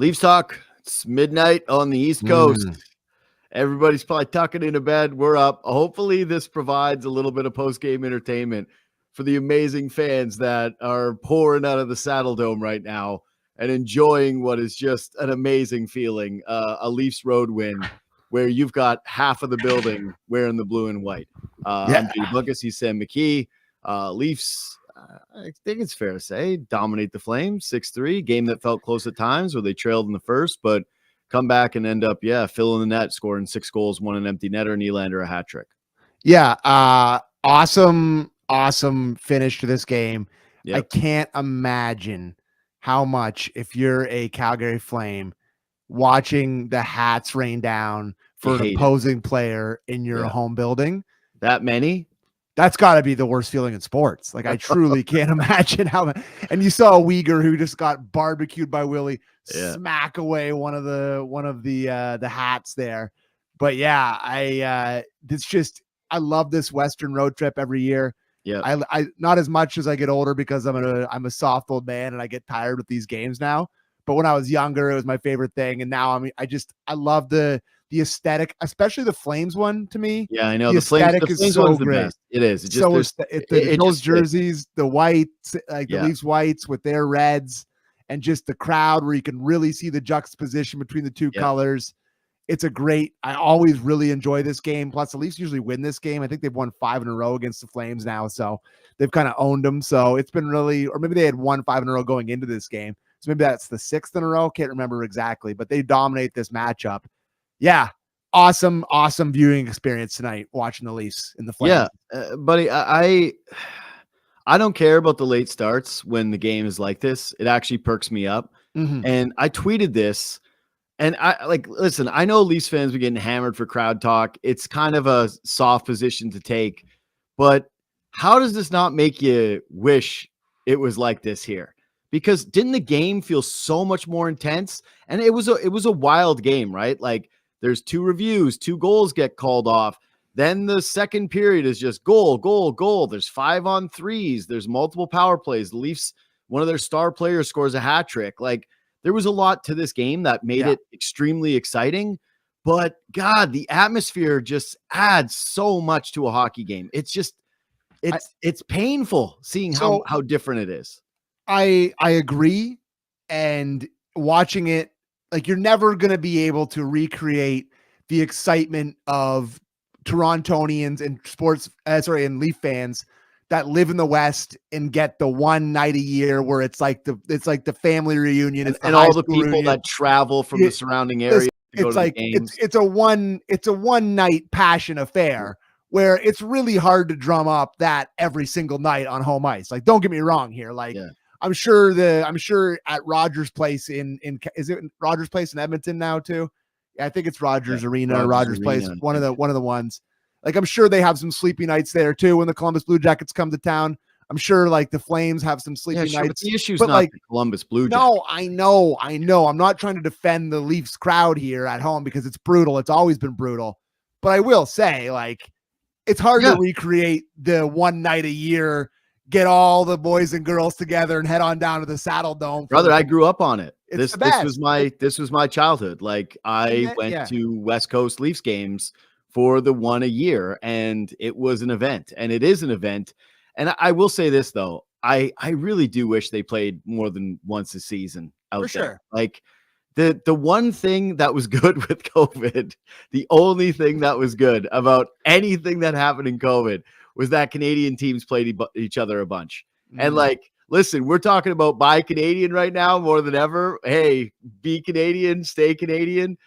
Leafs talk. It's midnight on the East Coast. Everybody's probably tucking into bed. We're up. Hopefully this provides a little bit of post-game entertainment for the amazing fans that are pouring out of the Saddle Dome right now and enjoying what is just an amazing feeling, a Leafs road win where you've got half of the building wearing the blue and white. I'm Bunkis, he's Sam McKee. Leafs, I think it's fair to say, dominate the Flames 6-3, game that felt close at times where they trailed in the first, but come back and end up, filling the net, scoring 6 goals, one an empty netter, Nylander a hat trick. Yeah, awesome finish to this game. Yep. I can't imagine how much, if you're a Calgary Flame, watching the hats rain down for an opposing player in your home building. That many? That's got to be the worst feeling in sports. Like, I truly can't imagine how. And you saw a Uyghur who just got barbecued by Rielly smack away one of the hats there. But yeah, I love this Western road trip every year. Yeah, I not as much as I get older because I'm a soft old man and I get tired with these games now. But when I was younger, it was my favorite thing, and now I love the aesthetic, especially the Flames one to me. Yeah, I know the aesthetic is so great. It is. Those jerseys, the whites, like the Leafs whites with their reds, and just the crowd where you can really see the juxtaposition between the two colors. It's a great. I always really enjoy this game. Plus, the Leafs usually win this game. I think they've won 5 in a row against the Flames now, so they've kind of owned them. So it's been really, or maybe they had won 5 in a row going into this game. So maybe that's the 6th in a row. Can't remember exactly, but they dominate this matchup. Yeah, awesome viewing experience tonight watching the Leafs in the Flames. Yeah, buddy, I don't care about the late starts when the game is like this. It actually perks me up. Mm-hmm. And I tweeted this. And listen, I know Leafs fans are getting hammered for crowd talk. It's kind of a soft position to take, but how does this not make you wish it was like this here? Because didn't the game feel so much more intense? And it was a wild game, right? Like, there's 2 reviews, 2 goals get called off. Then the second period is just goal. There's 5 on 3s. There's multiple power plays. The Leafs, one of their star players scores a hat trick. Like, there was a lot to this game that made it extremely exciting, but God, the atmosphere just adds so much to a hockey game. It's just, it's painful seeing how different it is. I agree. And watching it, like, you're never going to be able to recreate the excitement of Torontonians and Leaf fans that live in the West and get the one night a year where it's like the family reunion and all the people reunion that travel from the surrounding area. It's a one night passion affair where it's really hard to drum up that every single night on home ice. Like, don't get me wrong here. Like, I'm sure at Rogers Place is it Rogers Place in Edmonton now too? Yeah, I think it's Rogers Arena or Rogers Place. One of the ones. Like, I'm sure they have some sleepy nights there too when the Columbus Blue Jackets come to town. I'm sure like the Flames have some sleepy nights. But the issue's not like the Columbus Blue Jackets. No, I know. I'm not trying to defend the Leafs crowd here at home because it's brutal. It's always been brutal. But I will say, like, it's hard to recreate the one night a year, get all the boys and girls together and head on down to the Saddle Dome. Brother, I grew up on it. This was my childhood. Like, I went to West Coast Leafs games for the one a year, and it was an event, and it is an event. And I will say this though, I really do wish they played more than once a season out there. Sure. Like, the one thing that was good with COVID, the only thing that was good about anything that happened in COVID was that Canadian teams played each other a bunch. And like, listen, we're talking about buy Canadian right now more than ever. Hey, be Canadian, stay Canadian.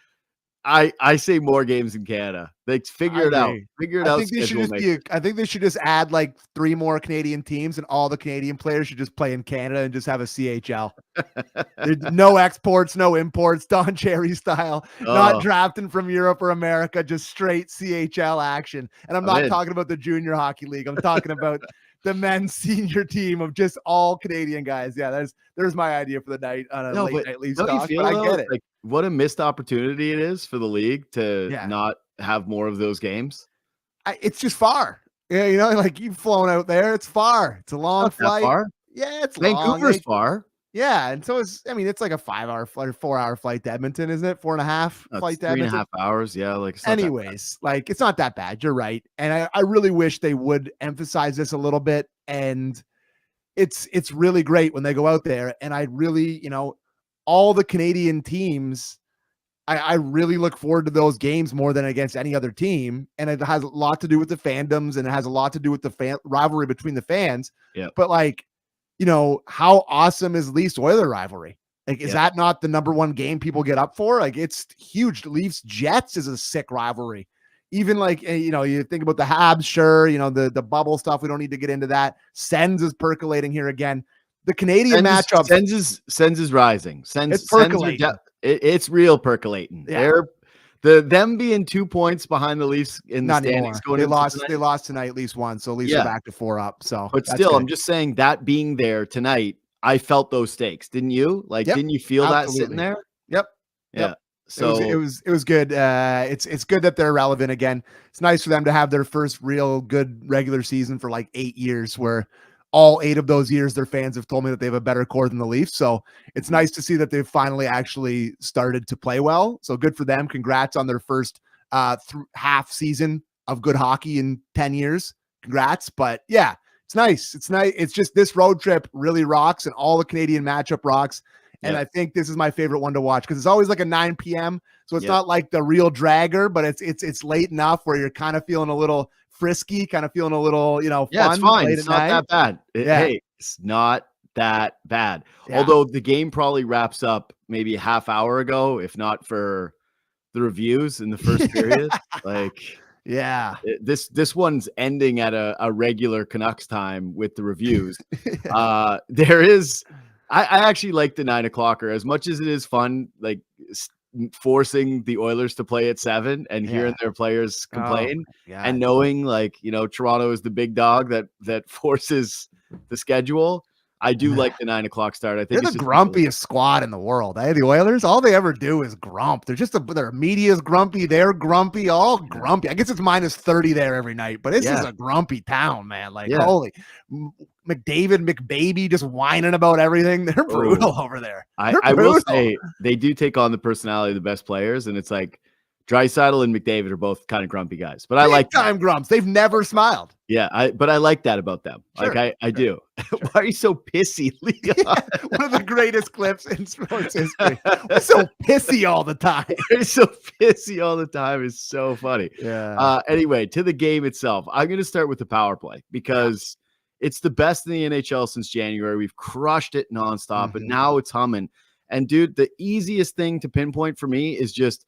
I say more games in Canada. They figure it out. I think they should just add like 3 more Canadian teams, and all the Canadian players should just play in Canada and just have a CHL. No exports, no imports, Don Cherry style. Not drafting from Europe or America, just straight CHL action. And I'm not talking about the junior hockey league. I'm talking about the men's senior team of just all Canadian guys. Yeah, there's my idea for the night on a late night Leafs talk. But I get it. Like, what a missed opportunity it is for the league to not have more of those games. It's just far. Yeah, you know, like, you've flown out there. It's far. It's a long flight. Far. Yeah, it's Vancouver's long. far. Yeah, and so it's like a 5-hour flight or 4-hour flight to Edmonton, isn't it? 4.5 flight to Edmonton. 3.5 hours. Yeah, like it's not Anyways, like it's not that bad. You're right. And I really wish they would emphasize this a little bit. And it's really great when they go out there. And I really, all the Canadian teams, I really look forward to those games more than against any other team. And it has a lot to do with the fandoms, and it has a lot to do with the rivalry between the fans. Yeah. But like, how awesome is Leafs Oiler rivalry? Like, is that not the number one game people get up for? Like, it's huge. Leafs Jets is a sick rivalry. Even like, you think about the Habs, sure, the bubble stuff. We don't need to get into that. Sens is percolating here again. The Canadian matchup. Sens is rising. It's percolating. It's real percolating. Yeah. Them being 2 points behind the Leafs in the standings. They lost tonight, at least one. So Leafs are back to 4 up. So, but still, good. I'm just saying that being there tonight, I felt those stakes. Didn't you? Like, didn't you feel that sitting there? Yep. Yeah. So it was good. It's good that they're relevant again. It's nice for them to have their first real good regular season for like 8 years, where all 8 of those years their fans have told me that they have a better core than the Leafs. So it's nice to see that they've finally actually started to play well. So good for them. Congrats on their first half season of good hockey in 10 years. Congrats. But yeah, it's nice. It's nice. It's just this road trip really rocks, and all the Canadian matchup rocks. And I think this is my favorite one to watch because it's always like a 9 p.m. So it's not like the real dragger, but it's late enough where you're kind of feeling a little frisky, kind of feeling a little, fun. Yeah, it's fine. It's not that bad. Hey, it's not that bad. Yeah. Although the game probably wraps up maybe a half hour ago, if not for the reviews in the first period. Like, yeah, this one's ending at a regular Canucks time with the reviews. There is. I actually like the 9 o'clocker as much as it is fun, like forcing the Oilers to play at 7 and hearing their players complain and knowing like, Toronto is the big dog that forces the schedule. I do like the 9 o'clock start. I think they're the grumpiest squad in the world. The Oilers, all they ever do is grump. They're just their media's grumpy. They're grumpy, all grumpy. I guess it's -30 there every night, but this is a grumpy town, man. Like, holy McDavid, McBaby just whining about everything. They're brutal over there. I will say they do take on the personality of the best players, and it's like Draisaitl and McDavid are both kind of grumpy guys, but I like time grumps. They've never smiled. Yeah, but I like that about them. Sure, like I do. Why are you so pissy, Leon? One of the greatest clips in sports history. We're so pissy all the time. They're so pissy all the time is so funny. Yeah. Anyway, to the game itself, I'm going to start with the power play because it's the best in the NHL since January. We've crushed it nonstop, and now it's humming. And dude, the easiest thing to pinpoint for me is just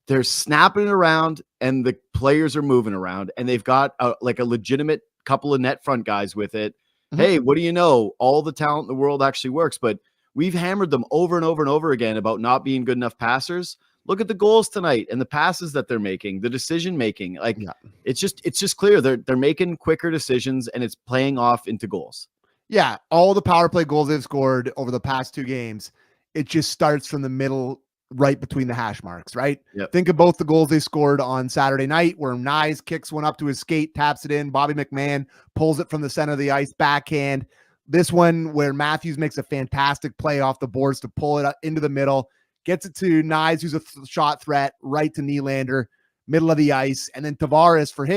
they're snapping it around and the players are moving around, and they've got a legitimate couple of net front guys with it. Hey, what do you know? All the talent in the world actually works, but we've hammered them over and over and over again about not being good enough passers. Look at the goals tonight and the passes that they're making, the decision making. Like it's just clear they're making quicker decisions, and it's playing off into goals. Yeah, all the power play goals they've scored over the past 2 games, it just starts from the middle, right between the hash marks, right? Yep. Think of both the goals they scored on Saturday night, where Nyes kicks one up to his skate, taps it in. Bobby McMann pulls it from the center of the ice, backhand. This one where Matthews makes a fantastic play off the boards to pull it up into the middle, gets it to Nyes, who's a shot threat, right to Nylander, middle of the ice. And then Tavares for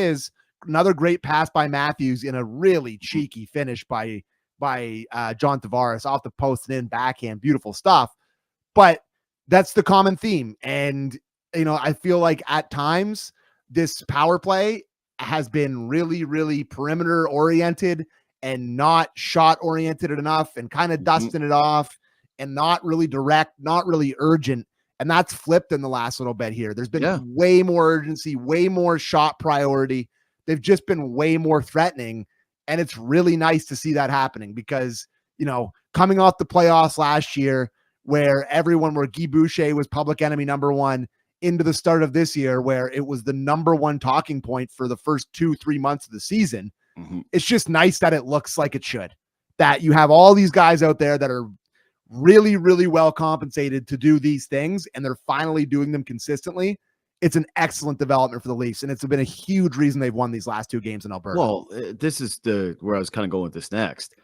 another great pass by Matthews in a really cheeky finish by John Tavares off the post and in backhand. Beautiful stuff. But that's the common theme. And, I feel like at times this power play has been really, really perimeter oriented and not shot oriented enough, and kind of dusting it off and not really direct, not really urgent. And that's flipped in the last little bit here. There's been way more urgency, way more shot priority. They've just been way more threatening. And it's really nice to see that happening because, coming off the playoffs last year, where Guy Boucher was public enemy number 1, into the start of this year, where it was the number 1 talking point for the first 2-3 months of the season. It's just nice that it looks like it should, that you have all these guys out there that are really, really well compensated to do these things, and they're finally doing them consistently. It's an excellent development for the Leafs, and it's been a huge reason they've won these last 2 games in Alberta. Well, this is where I was kind of going with this next.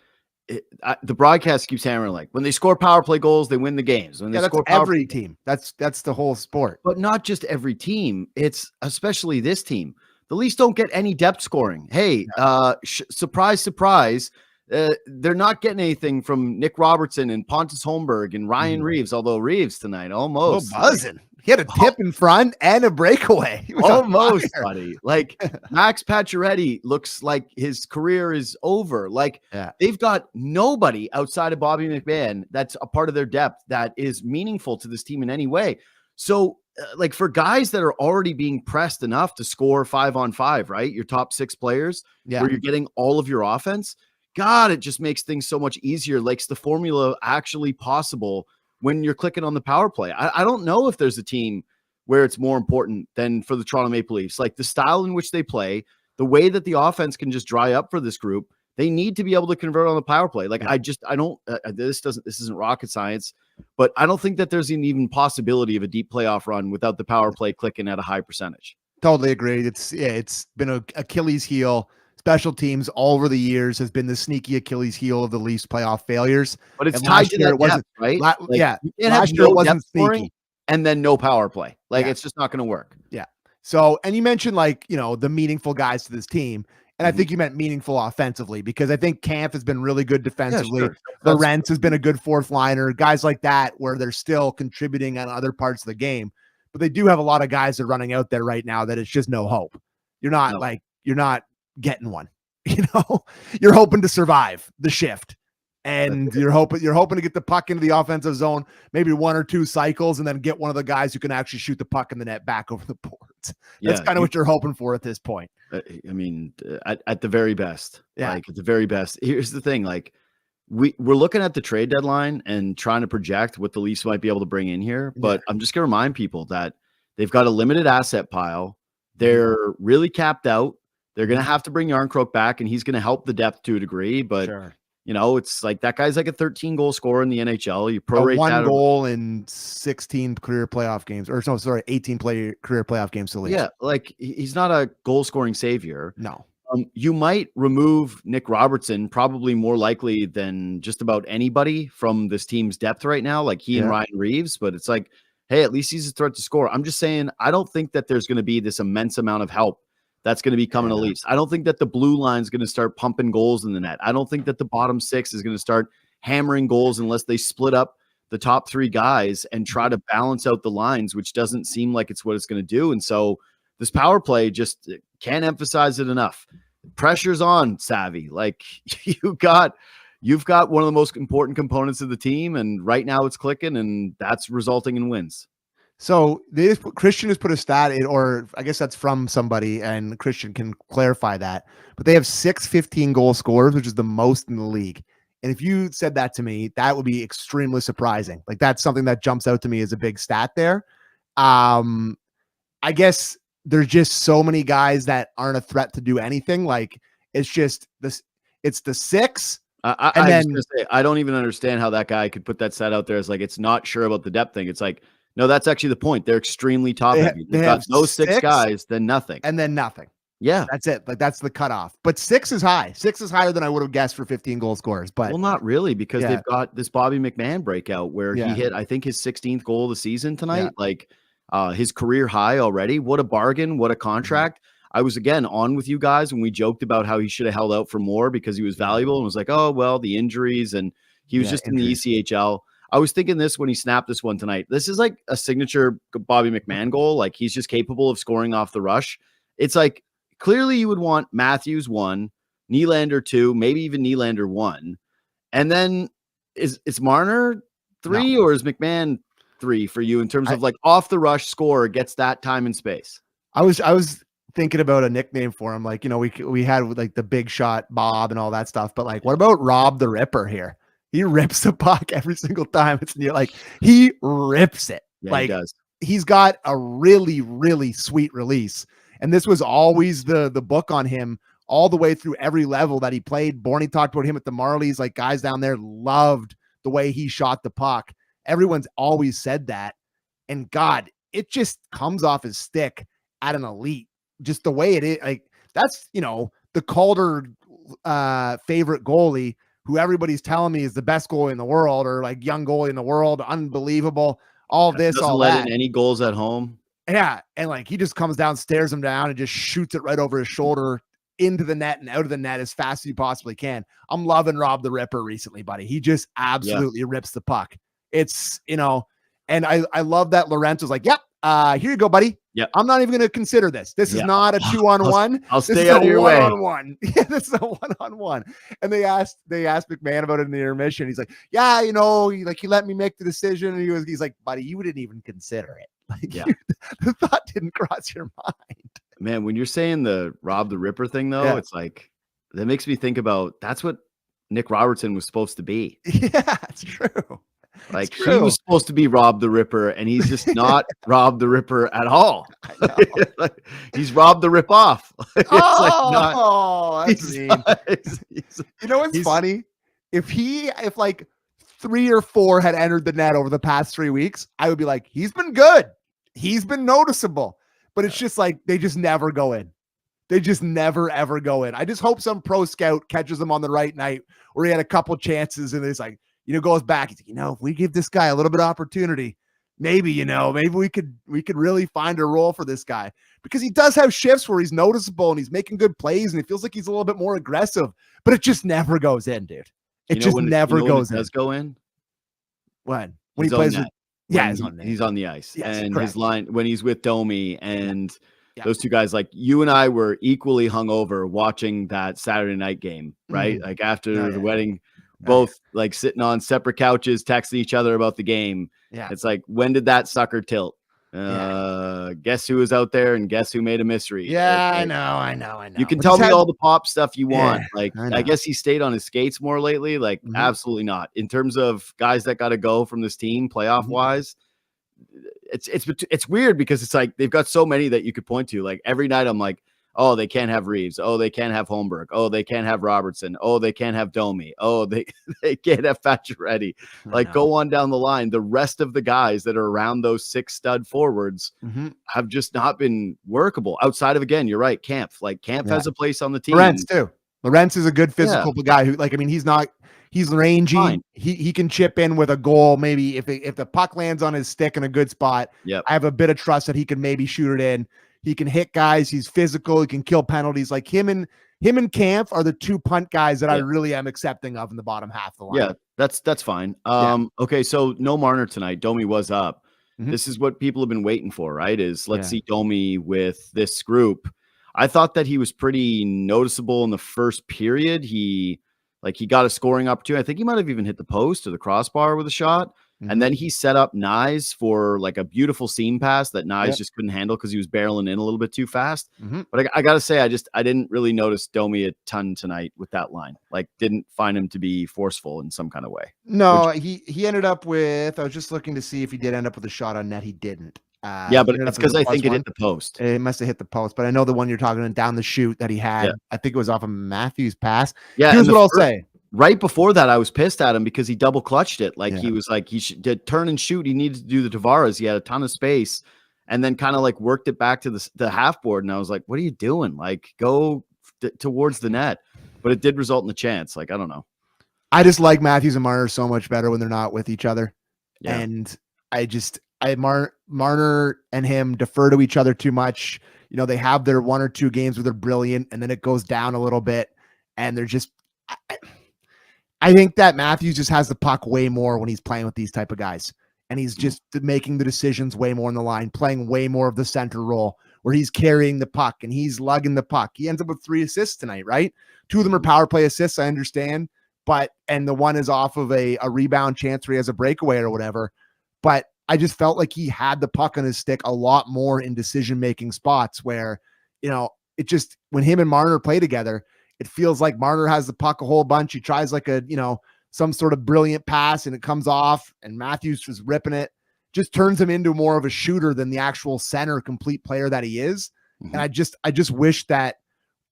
the broadcast keeps hammering like when they score power play goals, they win the games. When they that's score every team. That's the whole sport. But not just every team. It's especially this team. The Leafs don't get any depth scoring. Hey, surprise, surprise. They're not getting anything from Nick Robertson and Pontus Holmberg and Ryan Reeves, although Reeves tonight almost buzzing. He had a tip in front and a breakaway. Almost, buddy. Like Max Pacioretty looks like his career is over. Like they've got nobody outside of Bobby McMann that's a part of their depth that is meaningful to this team in any way. So like for guys that are already being pressed enough to score 5-on-5, right? Your top 6 players where you're getting all of your offense. God, it just makes things so much easier. Makes the formula actually possible when you're clicking on the power play. I don't know if there's a team where it's more important than for the Toronto Maple Leafs. Like the style in which they play, the way that the offense can just dry up for this group, they need to be able to convert on the power play. Like I don't, this isn't rocket science, but I don't think that there's an even possibility of a deep playoff run without the power play clicking at a high percentage. Totally agreed. It's been an Achilles heel. Special teams all over the years has been the sneaky Achilles heel of the Leafs playoff failures. But it's tied to that depth, right? Last year it wasn't sneaky. And then no power play. Like it's just not going to work. Yeah. So, and you mentioned like, the meaningful guys to this team. And I think you meant meaningful offensively because I think Kampf has been really good defensively. Yeah, sure. Lorentz has been a good fourth liner, guys like that, where they're still contributing on other parts of the game. But they do have a lot of guys that are running out there right now that it's just no hope. You're not getting one, you're hoping to survive the shift and you're hoping to get the puck into the offensive zone, maybe 1 or 2 cycles and then get one of the guys who can actually shoot the puck in the net back over the boards. That's kind of what you're hoping for at this point. I mean, at the very best, like at the very best, here's the thing. Like we're looking at the trade deadline and trying to project what the Leafs might be able to bring in here. But I'm just going to remind people that they've got a limited asset pile. They're really capped out. They're going to have to bring Yarncroke back, and he's going to help the depth to a degree. But, it's like that guy's like a 13-goal scorer in the NHL. You prorate that. 1 goal in 16 career playoff games. 18 career playoff games to leave. Yeah, like he's not a goal-scoring savior. No. You might remove Nick Robertson probably more likely than just about anybody from this team's depth right now, like he and Ryan Reeves. But it's like, hey, at least he's a threat to score. I'm just saying I don't think that there's going to be this immense amount of help that's going to be coming to Leafs. I don't think that the blue line is going to start pumping goals in the net. I don't think that the bottom 6 is going to start hammering goals unless they split up the top 3 guys and try to balance out the lines, which doesn't seem like it's what it's going to do. And so this power play just can't emphasize it enough. Pressure's on, Savvy. Like you've got one of the most important components of the team, and right now it's clicking, and that's resulting in wins. So Christian has put a stat in, or I guess that's from somebody, and Christian can clarify that. But they have 6 15-goal scorers, which is the most in the league. And if you said that to me, that would be extremely surprising. Like that's something that jumps out to me as a big stat there. I guess there's just so many guys that aren't a threat to do anything. Like it's just this. It's the 6. I don't even understand how that guy could put that stat out there as like it's not sure about the depth thing. It's like, no, that's actually the point. They're extremely top heavy. They've got those 6 guys, then nothing. And then nothing. Yeah. That's it. Like that's the cutoff. But 6 is high. 6 is higher than I would have guessed for 15-goal scorers. But not really, because they've got this Bobby McMann breakout where he hit, I think, his 16th goal of the season tonight. Like his career high already. What a bargain. What a contract. I was, again, on with you guys when we joked about how he should have held out for more because he was valuable and was like, oh, well, the injuries. And he was just in the ECHL. I was thinking this when he snapped this one tonight. This is like a signature Bobby McMann goal. Like he's just capable of scoring off the rush. It's like clearly you would want Matthews 1, Nylander 2, maybe even Nylander 1. And then is Marner 3 or is McMann 3 for you in terms of like off the rush scorer gets that time and space? I was thinking about a nickname for him. Like, we had like the big shot Bob and all that stuff, but like, what about Rob the Ripper here? He rips the puck every single time. It's near, like he rips it. Yeah, like he does. He's got a really, really sweet release. And this was always the book on him all the way through every level that he played. Borny talked about him at the Marlies. Like guys down there loved the way he shot the puck. Everyone's always said that. And God, it just comes off his stick at an elite. Just the way it is. Like that's, the Calder favorite goalie who everybody's telling me is the best goalie in the world, or like young goalie in the world, unbelievable, all this, doesn't all let that. in any goals at home. Yeah. And like, he just comes down, stares him down, and just shoots it right over his shoulder into the net and out of the net as fast as you possibly can. I'm loving Rob the Ripper recently, buddy. He just absolutely rips the puck. It's, you know, and I love that Lorenzo's like, yep, here you go, buddy. Yep. I'm not even going to consider this. This is not a 2-on-1. I'll stay out of your way. One-on-one. Yeah, this is a 1-on-1. And they asked McMann about it in the intermission. He's like, yeah, you know, he let me make the decision. And he's like, buddy, you didn't even consider it. Like, the thought didn't cross your mind. Man, when you're saying the Rob the Ripper thing, though, it's like, that makes me think about, that's what Nick Robertson was supposed to be. Yeah, it's true. Like, he was supposed to be Rob the Ripper, and he's just not Rob the Ripper at all. Like, he's Rob the Rip Off. That's mean. You know what's funny? If like 3 or 4 had entered the net over the past 3 weeks, I would be like, he's been good. He's been noticeable. But it's just like, they just never go in. They just never, ever go in. I just hope some pro scout catches them on the right night where he had a couple chances and it's like, you know, goes back. He's like, you know, if we give this guy a little bit of opportunity, maybe, you know, maybe we could really find a role for this guy, because he does have shifts where he's noticeable and he's making good plays and it feels like he's a little bit more aggressive, but it just never goes in, dude. It just never goes in. Does go in? When he plays with, he's on the ice, and correct. His line when he's with Domi and those two guys, like you and I were equally hungover watching that Saturday night game, right? Like after the wedding, both like sitting on separate couches, texting each other about the game. Yeah, it's like, when did that sucker tilt? Guess who was out there and guess who made a mystery? Yeah, like, I know. You can tell me all the pop stuff you want. Like, I guess he stayed on his skates more lately. Like, absolutely not. In terms of guys that got to go from this team playoff wise, it's weird because it's like they've got so many that you could point to. Like every night I'm like, oh, they can't have Reeves. Oh, they can't have Holmberg. Oh, they can't have Robertson. Oh, they can't have Domi. Oh, they can't have Pacioretty. Like, go on down the line. The rest of the guys that are around those 6 stud forwards have just not been workable outside of, again, you're right, Kampf. Like, Kampf has a place on the team. Lorentz too. Lorentz is a good physical guy who, like, I mean, he's rangy. Fine. He can chip in with a goal. Maybe if the puck lands on his stick in a good spot, I have a bit of trust that he can maybe shoot it in. He can hit guys. He's physical. He can kill penalties. Like him and Kampf are the 2 punt guys that I really am accepting of in the bottom half of the line. Yeah, that's fine. Okay, so no Marner tonight. Domi was up. This is what people have been waiting for, right? Is let's see Domi with this group. I thought that he was pretty noticeable in the first period. He got a scoring opportunity. I think he might have even hit the post or the crossbar with a shot. And then he set up Nyes for like a beautiful seam pass that Nyes just couldn't handle because he was barreling in a little bit too fast. But I got to say, I didn't really notice Domi a ton tonight with that line. Like, didn't find him to be forceful in some kind of way. No, he ended up with, I was just looking to see if he did end up with a shot on net. He didn't. Yeah, but it's because I think it hit the post. It must have hit the post, but I know the one you're talking about down the chute that he had. I think it was off of Matthews' pass. Yeah, here's what I'll say. Right before that, I was pissed at him because he double clutched it. Like he was like, he should turn and shoot. He needed to do the Tavares. He had a ton of space and then kind of like worked it back to the half board. And I was like, what are you doing? Like, go towards the net. But it did result in the chance. Like, I don't know. I just like Matthews and Marner so much better when they're not with each other. Yeah. And Marner and him defer to each other too much. You know, they have their 1 or 2 games where they're brilliant and then it goes down a little bit and they're just, I think that Matthews just has the puck way more when he's playing with these type of guys. And he's just making the decisions way more in the line, playing way more of the center role where he's carrying the puck and he's lugging the puck. He ends up with 3 assists tonight, right? 2 of them are power play assists, I understand. And the one is off of a rebound chance where he has a breakaway or whatever. But I just felt like he had the puck on his stick a lot more in decision-making spots where, you know, it just, when him and Marner play together, it feels like Marner has the puck a whole bunch. He tries like some sort of brilliant pass and it comes off and Matthews was ripping it. Just turns him into more of a shooter than the actual center complete player that he is. And I just wish that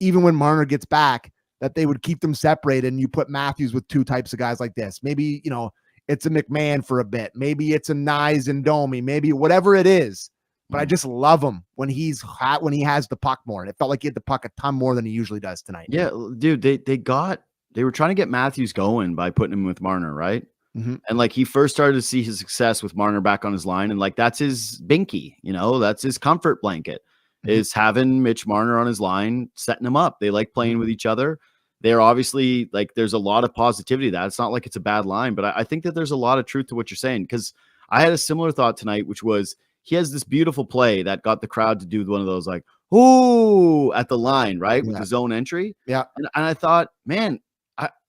even when Marner gets back, that they would keep them separated and you put Matthews with 2 types of guys like this. Maybe, you know, it's a McMann for a bit. Maybe it's a Nyes and Domi, maybe whatever it is. But I just love him when he's hot, when he has the puck more. And it felt like he had the puck a ton more than he usually does tonight. Yeah, dude, they got were trying to get Matthews going by putting him with Marner, right? Mm-hmm. And like he first started to see his success with Marner back on his line, and like that's his binky, that's his comfort blanket, is having Mitch Marner on his line, setting him up. They like playing with each other. They're obviously like there's a lot of positivity to that. It's not like it's a bad line, but I think that there's a lot of truth to what you're saying, because I had a similar thought tonight, which was he has this beautiful play that got the crowd to do one of those like, ooh, at the line, right? With the zone entry. Yeah. And I thought, man,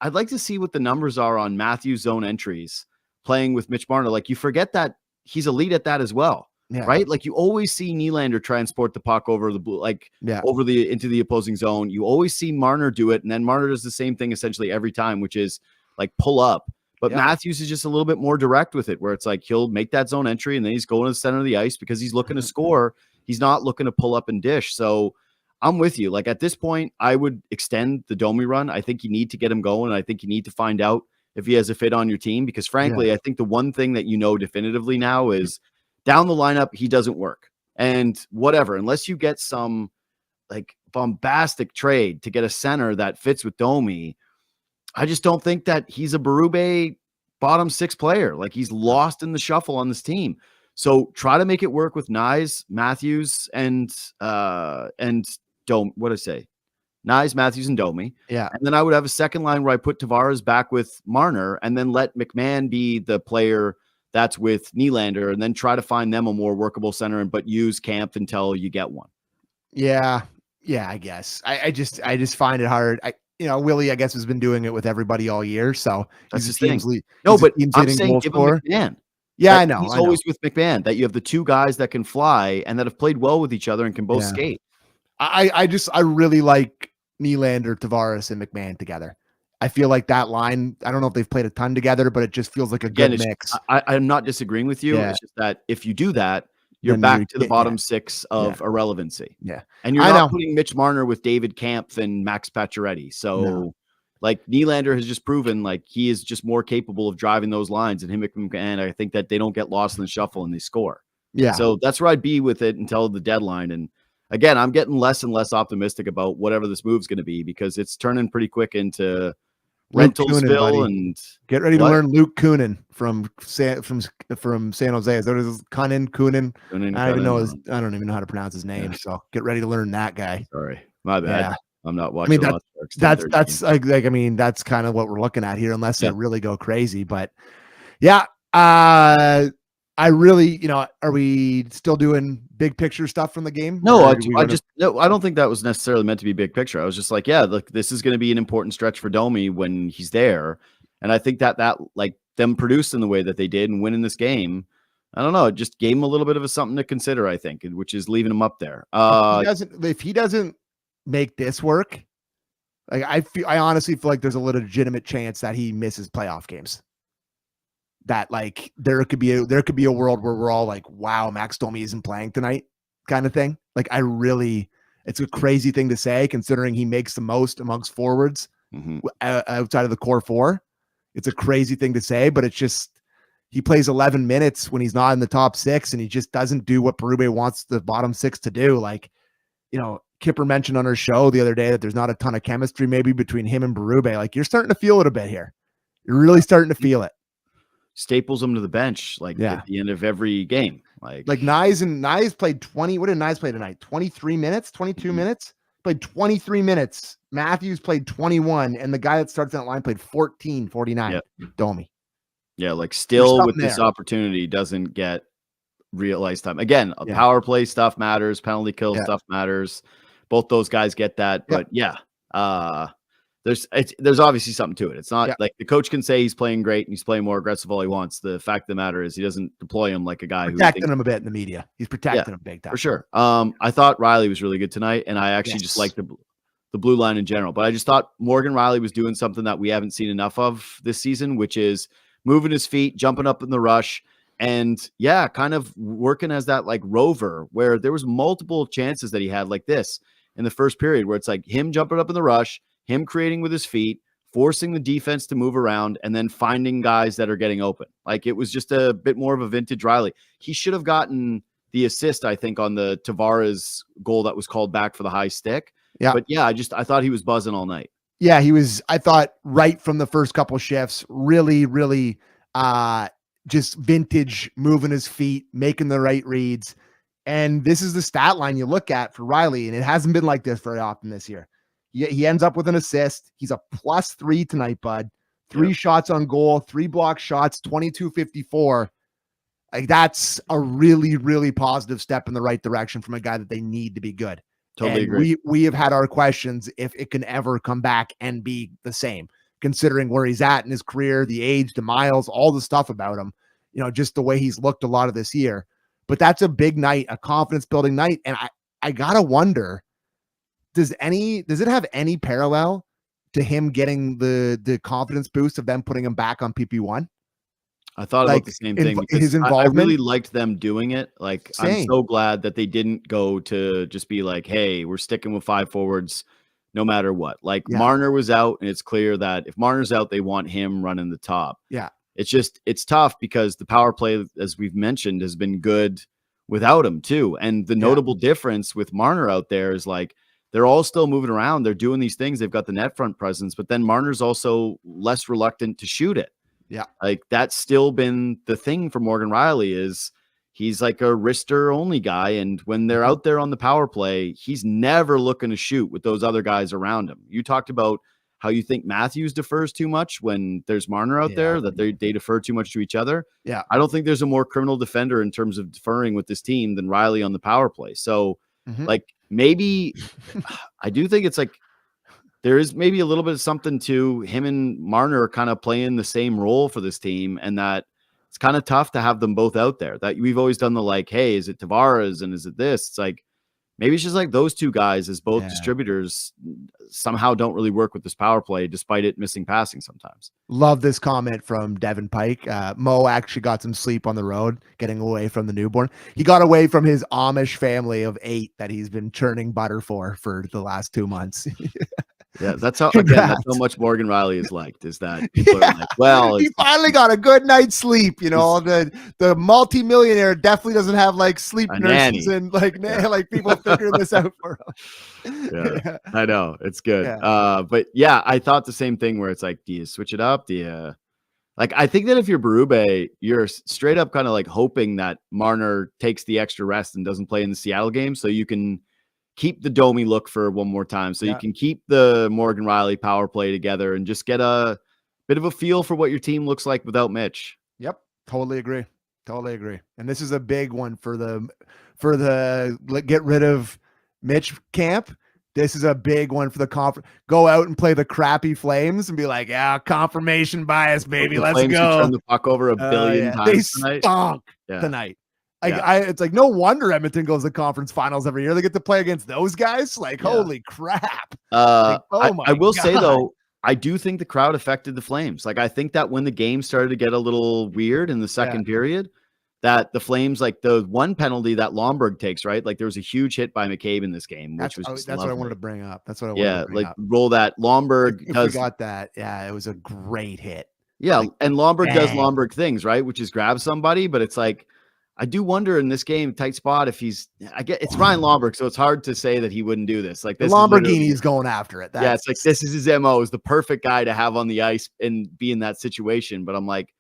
I'd like to see what the numbers are on Matthews' zone entries playing with Mitch Marner. Like, you forget that he's elite at that as well, right? Like, you always see Nylander transport the puck over the blue, into the opposing zone. You always see Marner do it, and then Marner does the same thing essentially every time, which is like pull up. But Matthews is just a little bit more direct with it, where it's like he'll make that zone entry and then he's going to the center of the ice because he's looking to score. He's not looking to pull up and dish. So I'm with you. Like, at this point, I would extend the Domi run. I think you need to get him going. I think you need to find out if he has a fit on your team, because frankly, I think the one thing that definitively now is down the lineup, he doesn't work. And whatever, unless you get some like bombastic trade to get a center that fits with Domi, I just don't think that he's a Berube bottom six player. Like, he's lost in the shuffle on this team. So try to make it work with Nyes, Matthews, and Dome. What did I say? Nyes, Matthews, and Domi. Yeah. And then I would have a second line where I put Tavares back with Marner, and then let McMann be the player that's with Nylander, and then try to find them a more workable center, but use Camp until you get one. Yeah. Yeah, I guess. I just find it hard. Willie, I guess, has been doing it with everybody all year. So that's his thing. No, but I'm saying give him McMann. Yeah, I know. He's always with McMann, that you have the two guys that can fly and that have played well with each other and can both skate. I really like Nylander, Tavares, and McMann together. I feel like that line, I don't know if they've played a ton together, but it just feels like a good mix. I'm not disagreeing with you. Yeah. It's just that if you do that, you're back to the bottom six of irrelevancy. Yeah. And you're not putting Mitch Marner with David Kampf and Max Pacioretty. So like, Nylander has just proven like he is just more capable of driving those lines, and him and I think that they don't get lost in the shuffle and they score. Yeah. So that's where I'd be with it until the deadline. And again, I'm getting less and less optimistic about whatever this move's going to be, because it's turning pretty quick into Rentalsville. And get ready to learn Luke Kunin from San Jose. Is that his Kunin? I don't even know how to pronounce his name. Yeah. So get ready to learn that guy. Sorry, my bad. Yeah. I'm not watching. That's that's kind of what we're looking at here, unless they really go crazy. But yeah, I really, are we still doing big picture stuff from the game? No, I don't think that was necessarily meant to be big picture. I was just like, look, this is going to be an important stretch for Domi when he's there. And I think that like them producing the way that they did and winning this game, I don't know, it just gave him a little bit of a something to consider, I think, which is leaving him up there. If he doesn't make this work, like I honestly feel like there's a legitimate chance that he misses playoff games. That like there could be a world where we're all like, wow, Max Domi isn't playing tonight, kind of thing. Like, it's a crazy thing to say, considering he makes the most amongst forwards outside of the core four. It's a crazy thing to say, but it's just, he plays 11 minutes when he's not in the top six, and he just doesn't do what Berube wants the bottom six to do. Like, Kipper mentioned on our show the other day that there's not a ton of chemistry maybe between him and Berube. Like, you're starting to feel it a bit here. You're really starting to feel it. Staples him to the bench at the end of every game. Like Nyes played 20. What did Nyes play tonight? 23 minutes, 22 minutes? Played 23 minutes. Matthews played 21, and the guy that starts that line played 49. Yep. Domi. Yeah, like still with this opportunity doesn't get real ice time. Again, power play stuff matters, penalty kill stuff matters. Both those guys get that, but there's obviously something to it. It's not like the coach can say he's playing great and he's playing more aggressive all he wants. The fact of the matter is he doesn't deploy him like a guy protecting him a bit in the media. He's protecting him big time. For sure. I thought Rielly was really good tonight, and I actually just liked the blue line in general. But I just thought Morgan Rielly was doing something that we haven't seen enough of this season, which is moving his feet, jumping up in the rush, and kind of working as that like rover, where there was multiple chances that he had like this in the first period, where it's like him jumping up in the rush, him creating with his feet, forcing the defense to move around, and then finding guys that are getting open. Like, it was just a bit more of a vintage Rielly. He should have gotten the assist, I think, on the Tavares goal that was called back for the high stick. Yeah. But I thought he was buzzing all night. Yeah, he was, I thought, right from the first couple shifts, really just vintage, moving his feet, making the right reads. And this is the stat line you look at for Rielly, and it hasn't been like this very often this year. He ends up with an assist. He's a +3 tonight, bud. 3 shots on goal, 3 block shots, 22-54. Like, that's a really positive step in the right direction from a guy that they need to be good. Totally and agree. We have had our questions if it can ever come back and be the same, considering where he's at in his career, the age, the miles, all the stuff about him, just the way he's looked a lot of this year. But that's a big night, a confidence building night. And I gotta wonder, does it have any parallel to him getting the confidence boost of them putting him back on PP1? I thought about the same thing because his involvement. I really liked them doing it. Like, I'm so glad that they didn't go to just be like, hey, we're sticking with 5 forwards no matter what. Like, Marner was out, and it's clear that if Marner's out, they want him running the top. Yeah. It's tough because the power play, as we've mentioned, has been good without him too. And the notable difference with Marner out there is, like, they're all still moving around. They're doing these things. They've got the net front presence, but then Marner's also less reluctant to shoot it. Yeah. Like, that's still been the thing for Morgan Rielly, is he's like a wrister only guy. And when they're out there on the power play, he's never looking to shoot with those other guys around him. You talked about how you think Matthews defers too much when there's Marner out there, that they defer too much to each other. Yeah. I don't think there's a more criminal defender in terms of deferring with this team than Rielly on the power play. So like, maybe I do think it's like, there is maybe a little bit of something to him and Marner kind of playing the same role for this team, and that it's kind of tough to have them both out there. That we've always done the, like, hey, is it Tavares and is it this? It's like, maybe it's just like those two guys as both distributors somehow don't really work with this power play, despite it missing passing sometimes. Love this comment from Devin Pike. Mo actually got some sleep on the road, getting away from the newborn. He got away from his Amish family of 8 that he's been churning butter for the last 2 months. Yeah, that's how much Morgan Rielly is liked, is that people are like, well, he finally got a good night's sleep. The multi-millionaire definitely doesn't have like sleep nurses and like people figuring this out for him. Yeah, I know, it's good. But yeah, I thought the same thing, where it's like, do you switch it up? Do you, like, I think that if you're Berube, you're straight up kind of like hoping that Marner takes the extra rest and doesn't play in the Seattle game, so you can keep the Domi look for one more time, so you can keep the Morgan Rielly power play together and just get a bit of a feel for what your team looks like without Mitch. Yep. Totally agree. And this is a big one for the get rid of Mitch camp. This is a big one for the conference. Go out and play the crappy Flames and be like, confirmation bias, baby. Let's go. Turn the puck over a billion times. They stunk tonight. It's like, no wonder Edmonton goes to conference finals every year. They get to play against those guys. Like, holy crap. I will say, though, I do think the crowd affected the Flames. Like, I think that when the game started to get a little weird in the second period, that the Flames, like the one penalty that Lomberg takes, right? Like, there was a huge hit by McCabe in this game, which that's what I wanted to bring up. Roll that. Lomberg we got that. Yeah, it was a great hit. Yeah, and Lomberg does Lomberg things, right? Which is grab somebody, but it's like, I do wonder in this game, tight spot, if it's Ryan Lomberg, so it's hard to say that he wouldn't do this. Like, this Lamborghini's going after it. It's like, this is his MO, is the perfect guy to have on the ice and be in that situation. But I'm like,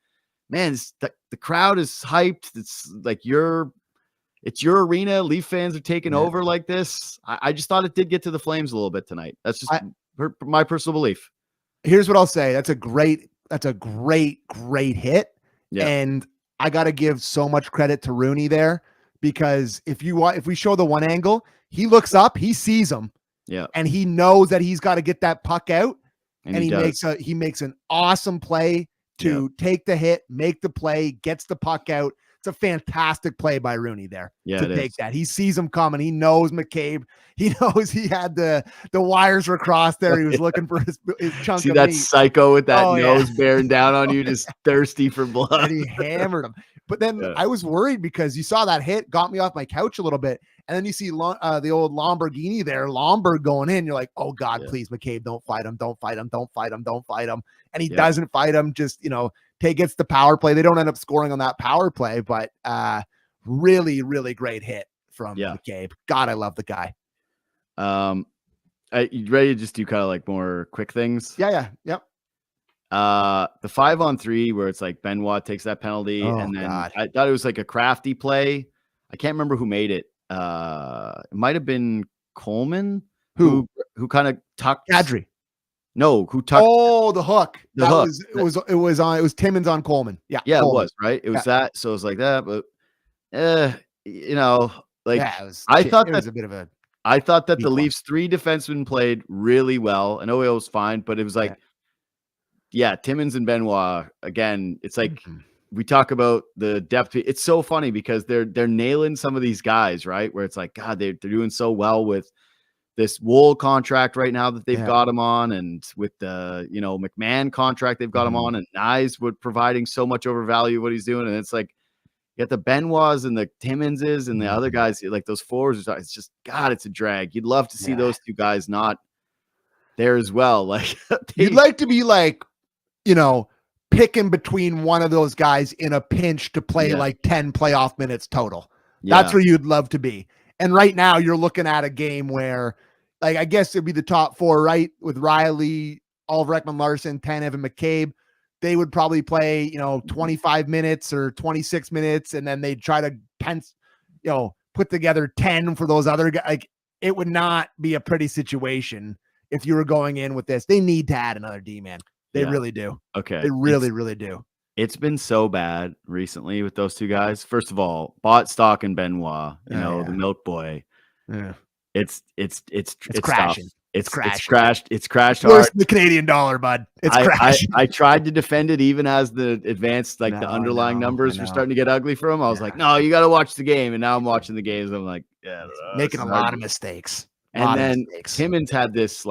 man, the crowd is hyped. It's like it's your arena. Leaf fans are taking over like this. I just thought it did get to the Flames a little bit tonight. That's just my personal belief. Here's what I'll say. That's a great hit. Yeah. And I got to give so much credit to Rooney there, because if we show the one angle, he looks up, he sees him, and he knows that he's got to get that puck out, and he makes an awesome play to take the hit, make the play, gets the puck out. It's a fantastic play by Rooney there to take that. He sees him coming. He knows McCabe. He knows he had the wires were crossed there. He was looking for his chunk See of that meat. Psycho with that nose bearing down on you, just thirsty for blood. And he hammered him. But then I was worried, because you saw that hit, got me off my couch a little bit. And then you see the old Lamborghini there, Lomberg going in. You're like, oh God, please, McCabe, don't fight him. Don't fight him. Don't fight him. Don't fight him. And he doesn't fight him. Just, gets the power play. They don't end up scoring on that power play, but really, really great hit from McCabe. God, I love the guy. You ready to just do kind of like more quick things? Yeah. Yep. The 5-on-3 where it's like Benoit takes that penalty, and then I thought it was like a crafty play. I can't remember who made it. It might have been Coleman who kind of tucked Kadri. No, who tucked? Oh, the hook. The hook. It was Timmins on Coleman. Yeah, yeah, Coleman. It was right. It was that. So it was like that, but like yeah, it was. I thought it was a bit of a. I thought that the Leafs 3 defensemen played really well, and OEL was fine, but it was like, Timmins and Benoit again. It's like we talk about the depth. It's so funny because they're nailing some of these guys, right? Where it's like, God, they're doing so well with this Wool contract right now that they've got him on, and with the McMann contract they've got him on, and Nyes would providing so much overvalue what he's doing, and it's like you got the Benoits and the Timmonses and the other guys like those forwards. It's just God, it's a drag. You'd love to see those two guys not there as well. Like you'd like to be like, picking between one of those guys in a pinch to play like 10 playoff minutes total. That's where you'd love to be. And right now you're looking at a game where, like, I guess it'd be the top 4, right? With Rielly, Oliver Ekman-Larsson, Tanev, and McCabe. They would probably play, 25 minutes or 26 minutes, and then they'd try to put together 10 for those other guys. Like, it would not be a pretty situation if you were going in with this. They need to add another D-man. They really do. Okay. They really, really do. It's been so bad recently with those two guys. First of all, bought stock in Benoit, the milk boy. Yeah. It's crashing. Tough. It's crashed. It's crashed hard. Worse than the Canadian dollar, bud. It's crashing. I tried to defend it even as the advanced, the underlying numbers were starting to get ugly for him. I was like, no, you got to watch the game. And now I'm watching the games. I'm like, making a lot of mistakes. And then Timmins had this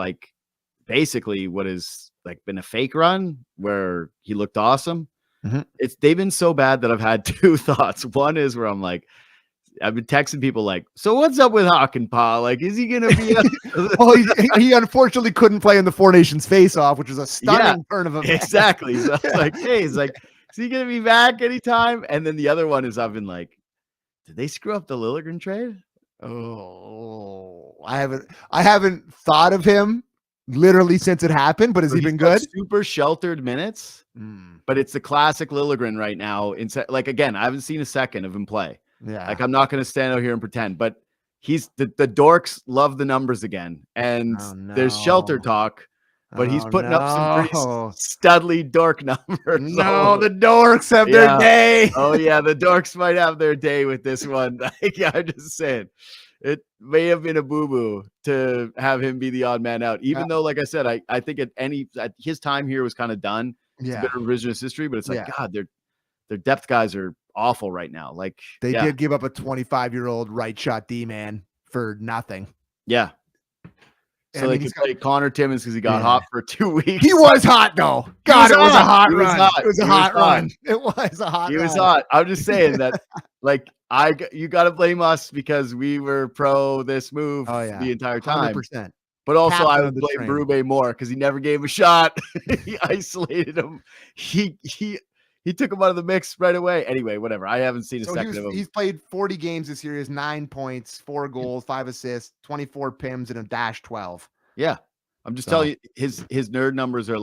basically what is been a fake run where he looked awesome. They've been so bad that I've had 2 thoughts. One is where I'm like, I've been texting people so what's up with Hakanpää? Like, is he gonna be? He unfortunately couldn't play in the Four Nations face-off, which was a stunning turn of events. Exactly. So I was like, hey, is he gonna be back anytime? And then the other one is I've been like, did they screw up the Liljegren trade? Oh, I haven't thought of him literally since it happened, but has he been good? Super sheltered minutes, but it's the classic Liljegren right now. Again, I haven't seen a second of him play. Yeah, I'm not going to stand out here and pretend, but he's the dorks love the numbers again, and there's shelter talk, but he's putting up some pretty studly dork numbers. No, the dorks have their day. Oh yeah, the dorks might have their day with this one. I'm just saying. It may have been a boo-boo to have him be the odd man out, even though, like I said, I think his time here was kind of done. It's a bit of revisionist history, but it's God, their depth guys are awful right now. Like they did give up a 25-year-old right shot D-man for nothing. Yeah. So they could play Connor Timmins because he got hot for 2 weeks. He was hot though. God, it was a hot run. It was a hot run. It was a hot run. He was hot. I'm just saying that you got to blame us because we were pro this move the entire time. 100%. But also I would blame Berube more because he never gave him a shot. He isolated him. He took him out of the mix right away. Anyway, whatever. I haven't seen a second of him. He's played 40 games this year. He has 9 points, 4 goals, 5 assists, 24 PIMs, and a -12. Yeah. I'm just telling you, his nerd numbers are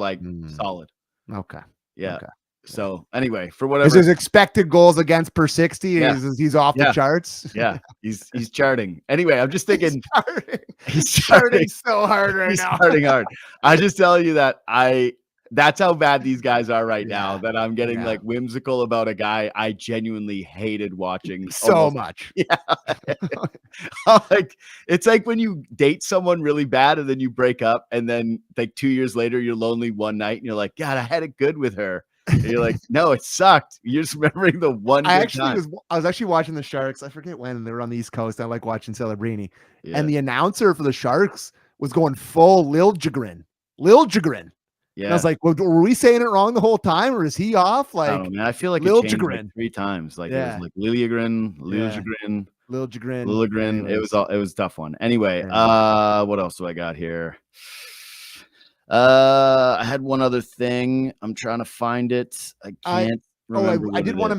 solid. Okay. Yeah. Okay. So anyway, for whatever. Is his expected goals against per 60? He's off the charts. Yeah. He's charting. Anyway, I'm just thinking he's charting so hard right now. He's charting hard. I just tell you that that's how bad these guys are right now, that I'm getting whimsical about a guy I genuinely hated watching so much. Yeah. It's like when you date someone really bad and then you break up and then 2 years later you're lonely one night and you're like, God, I had it good with her. And you're like, no, it sucked. You're just remembering the one I was actually watching the Sharks. I forget when they were on the East Coast. I like watching Celebrini. Yeah. And the announcer for the Sharks was going full Liljegren. Yeah. And I was like, well, were we saying it wrong the whole time, or is he off? I don't know, man. I feel like it changed 3 times. It was Liljegren. It was a tough one. Anyway, what else do I got here? I had one other thing. I'm trying to find it. I can't remember. I did want to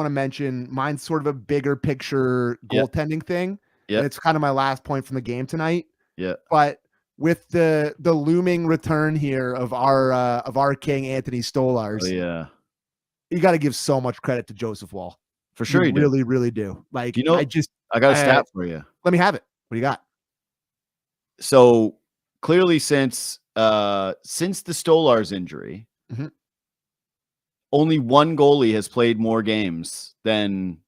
mention. Mine's sort of a bigger picture goaltending thing. Yeah, it's kind of my last point from the game tonight. Yeah, but with the looming return here of our king Anthony Stolarz. Oh yeah, you got to give so much credit to Joseph Woll. For sure, you really, really do. Like, you know, I got a stat for you. Let me have it. What do you got? So clearly, since the Stolarz injury, only one goalie has played more games than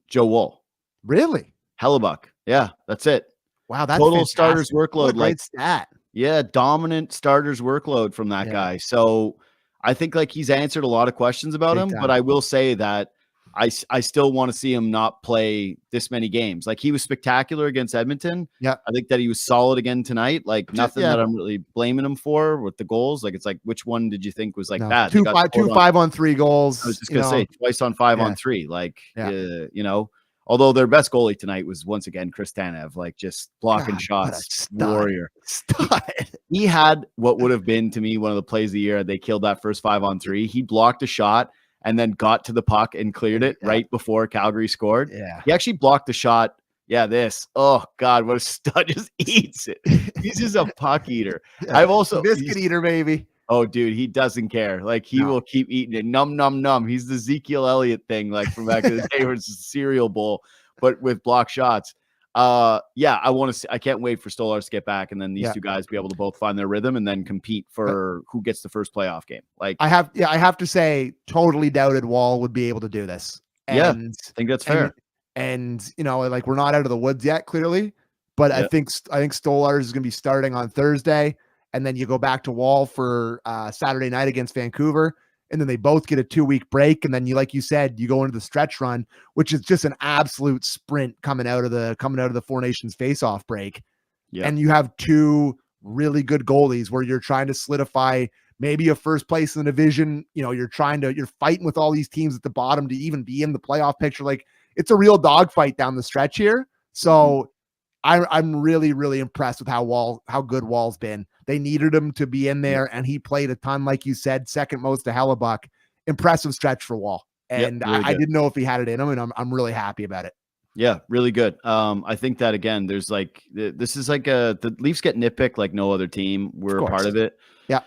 Joe Woll. Really? Hellebuck. Yeah, that's it. Wow, that's total fantastic. starters workload. What a great stat. Yeah, dominant starters workload from that guy. So I think like he's answered a lot of questions about him, but I will say that I still want to see him not play this many games. Like he was spectacular against Edmonton. Yeah. I think that he was solid again tonight. Like nothing that I'm really blaming him for with the goals. Like it's like, which one did you think was like bad? 2 5-on-3 goals. I was just going to say twice on 5-on-3. Like, you know, although their best goalie tonight was once again Chris Tanev, like just blocking shots, warrior. He had what would have been to me one of the plays of the year. They killed that first 5-on-3. He blocked a shot and then got to the puck and cleared it right before Calgary scored. Yeah. He actually blocked the shot. Yeah, this. Oh, God, what a stud. Just eats it. He's just a puck eater. I've also... Biscuit eater, baby. Oh, dude, he doesn't care. Like, he will keep eating it. Num, num, num. He's the Ezekiel Elliott thing, like, from back in the day where it's a cereal bowl, but with block shots. Yeah, I want to see. I can't wait for Stolarz to get back, and then these two guys be able to both find their rhythm and then compete for who gets the first playoff game. Like I have to say, totally doubted Woll would be able to do this. And, I think that's fair. And you know, like we're not out of the woods yet, clearly, but I think Stolarz is going to be starting on Thursday, and then you go back to Woll for Saturday night against Vancouver. And then they both get a 2-week break. And then like you said, you go into the stretch run, which is just an absolute sprint coming out of the Four Nations face-off break. Yeah. And you have two really good goalies where you're trying to solidify maybe a first place in the division. You know, you're fighting with all these teams at the bottom to even be in the playoff picture. Like it's a real dogfight down the stretch here. So I'm really, really impressed with how good Woll's been. They needed him to be in there, and he played a ton, like you said, second most to Hellebuck. Impressive stretch for Woll, and really I didn't know if he had it in him, and I'm really happy about it. Yeah, really good. I think that again, there's like this is like the Leafs get nitpicked like no other team. We're a part of it. Yeah.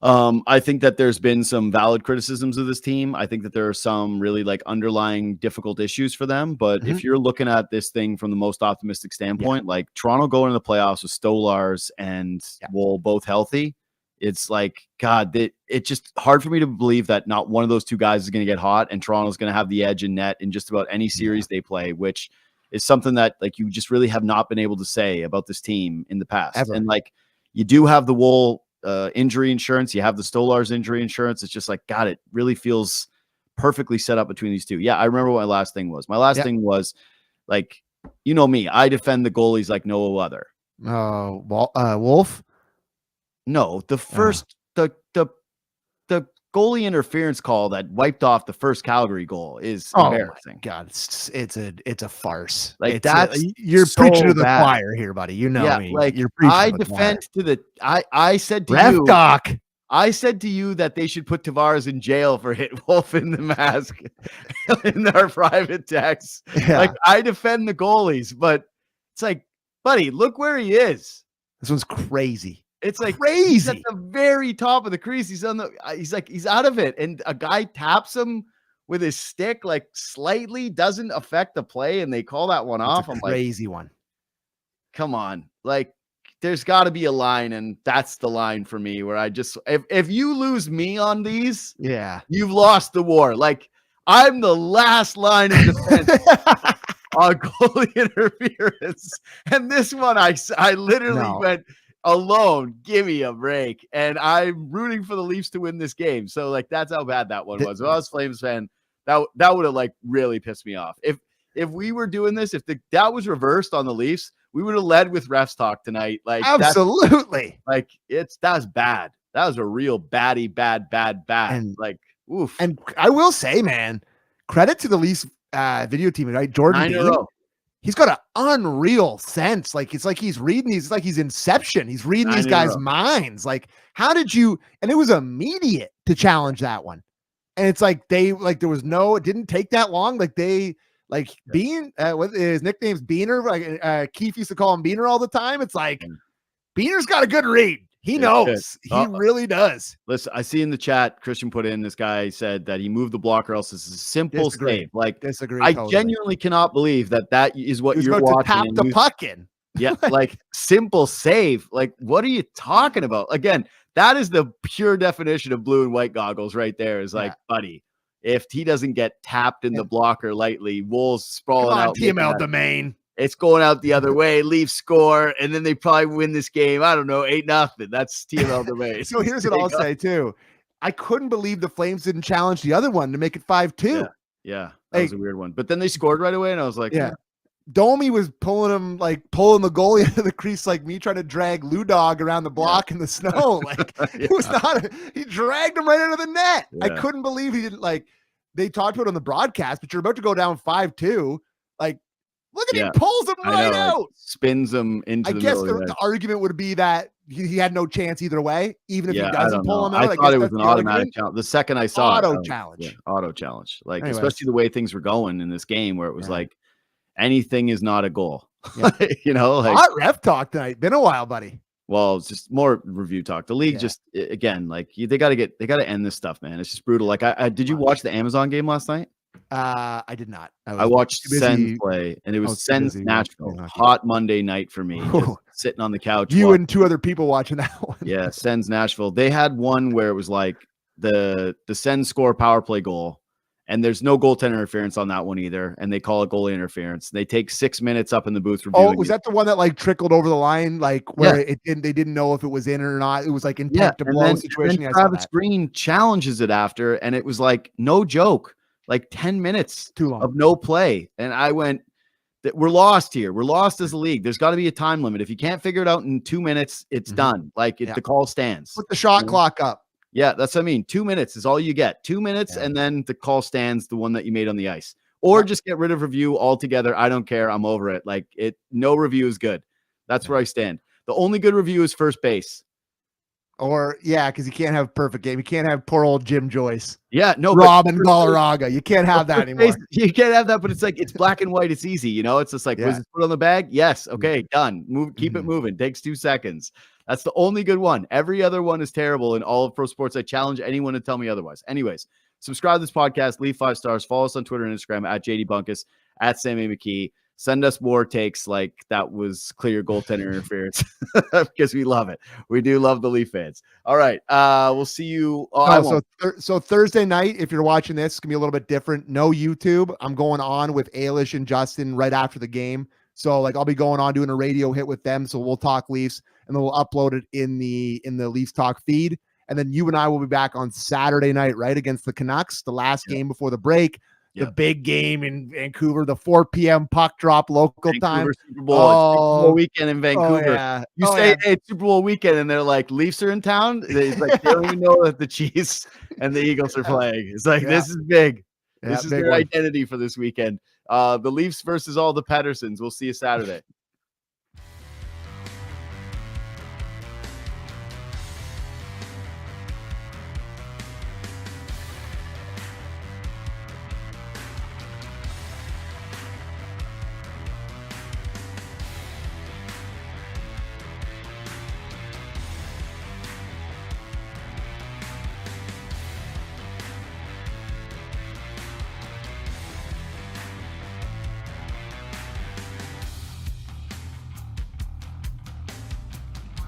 I think that there's been some valid criticisms of this team. I think that there are some really like underlying difficult issues for them. But if you're looking at this thing from the most optimistic standpoint, like Toronto going to the playoffs with Stolarz and Woll both healthy, it's like, God, it's just hard for me to believe that not one of those two guys is going to get hot and Toronto's going to have the edge in net in just about any series they play, which is something that like you just really have not been able to say about this team in the past. Ever. And like you do have the Woll injury insurance, you have the Stolarz injury insurance. It's just like, God, it really feels perfectly set up between these two. Yeah, I remember what my last thing was. My last thing was like, you know me, I defend the goalies like no other. Wolf? No, the first the goalie interference call that wiped off the first Calgary goal is embarrassing. God, it's a farce. Like you're so preaching to the choir here, buddy. You know me. Like you're preaching. I defend to the. I said to Ref you, Doc. I said to you that they should put Tavares in jail for hit Wolf in the mask in our private text. Yeah. Like I defend the goalies, but it's like, buddy, look where he is. This one's crazy. It's like crazy. He's at the very top of the crease. He's out of it. And a guy taps him with his stick, like slightly doesn't affect the play. And they call that one off. I'm crazy one. Come on. Like there's gotta be a line. And that's the line for me where I just, if you lose me on these, you've lost the war. Like I'm the last line of defense on goalie interference. And this one, I literally went, alone, give me a break. And I'm rooting for the Leafs to win this game. So like that's how bad that one was. If I was a Flames fan, that would have like really pissed me off. If we were doing this, if that was reversed on the Leafs, we would have led with refs talk tonight. Like absolutely. That was bad. That was a real bad. And like oof. And I will say, man, credit to the Leafs video team, right? Jordan Bean. He's got an unreal sense. Like, it's like he's reading these, like he's Inception. He's reading these guys' minds. Like, how did you, and it was immediate to challenge that one. And it's like, it didn't take that long. Like Bean, what his nickname's Beaner. Like, Keefe used to call him Beaner all the time. It's like, Beaner's got a good read. He knows. He really does. Listen, I see in the chat, Christian put in, this guy said that he moved the block or else it's a simple save. Like, I genuinely cannot believe that is what you're watching. To tap the puck in. Yeah, like simple save. Like, what are you talking about? Again, that is the pure definition of blue and white goggles right there. Is like, buddy, if he doesn't get tapped in the blocker lightly, Wolves sprawling out. TML domain. It's going out the other way. Leafs score, and then they probably win this game. I don't know, 8-0. That's TML domain. So here's what I'll say too. I couldn't believe the Flames didn't challenge the other one to make it 5-2. Yeah, that was a weird one. But then they scored right away, and I was like, Domi was pulling the goalie into the crease like me trying to drag Lou Dog around the block in the snow. Like it was he dragged him right out of the net. I couldn't believe he didn't they talked about it on the broadcast, but you're about to go down 5-2. Like, look at he pulls him right out. Spins him into the middle. I guess the argument would be that he had no chance either way, even if he doesn't pull him out. I thought it was an automatic challenge. The second I saw auto challenge. Auto challenge. Like, especially the way things were going in this game where it was like, anything is not a goal. You know, like hot ref talk tonight. Been a while, buddy. Well, it's just more review talk. The league just, again, like they got to end this stuff, man. It's just brutal. Like, did you watch the Amazon game last night? I did not. I watched Sens play, and it was Sens Nashville. Hot Monday night for me, sitting on the couch. You and two other people watching that one. Yeah, Sens Nashville. They had one where it was like the Sens score power play goal, and there's no goaltender interference on that one either, and they call it goalie interference. They take 6 minutes up in the booth reviewing. Oh, was that the one that like trickled over the line, like where they didn't know if it was in or not? It was like intent to blow situation. And Travis Green challenges it after, and it was like no joke. Like 10 minutes too long of no play. And I went, we're lost here. We're lost as a league. There's got to be a time limit. If you can't figure it out in 2 minutes, it's done. Like the call stands. Put the shot clock up. Yeah, that's what I mean. 2 minutes is all you get. 2 minutes, and then the call stands, the one that you made on the ice. Or just get rid of review altogether. I don't care. I'm over it. Like no review is good. That's where I stand. The only good review is first base. Or because you can't have perfect game. You can't have poor old Jim Joyce. Yeah, no, Robin Galarraga. You can't have that anymore. You can't have that, but it's like it's black and white. It's easy, you know. It's just like was it put on the bag? Yes. Okay, done. Move. Keep it moving. Takes 2 seconds. That's the only good one. Every other one is terrible in all of pro sports. I challenge anyone to tell me otherwise. Anyways, subscribe to this podcast. Leave 5 stars. Follow us on Twitter and Instagram at JD Bunkis, at Sam McKee. Send us more takes like that was clear goaltender interference because we love it. We do love the Leaf fans. All right. We'll see you. So Thursday night, if you're watching this, it's going to be a little bit different. No YouTube. I'm going on with Ailish and Justin right after the game. So like I'll be going on doing a radio hit with them. So we'll talk Leafs and then we'll upload it in the Leafs Talk feed. And then you and I will be back on Saturday night, right, against the Canucks, the last game before the break. The big game in Vancouver, the 4 p.m. puck drop local time. Super Bowl. Super Bowl weekend in Vancouver. You say, hey, it's Super Bowl weekend, and they're like, Leafs are in town. It's like, they don't even know that the Chiefs and the Eagles are playing. It's like, this is big. This is their identity for this weekend. The Leafs versus all the Pattersons. We'll see you Saturday.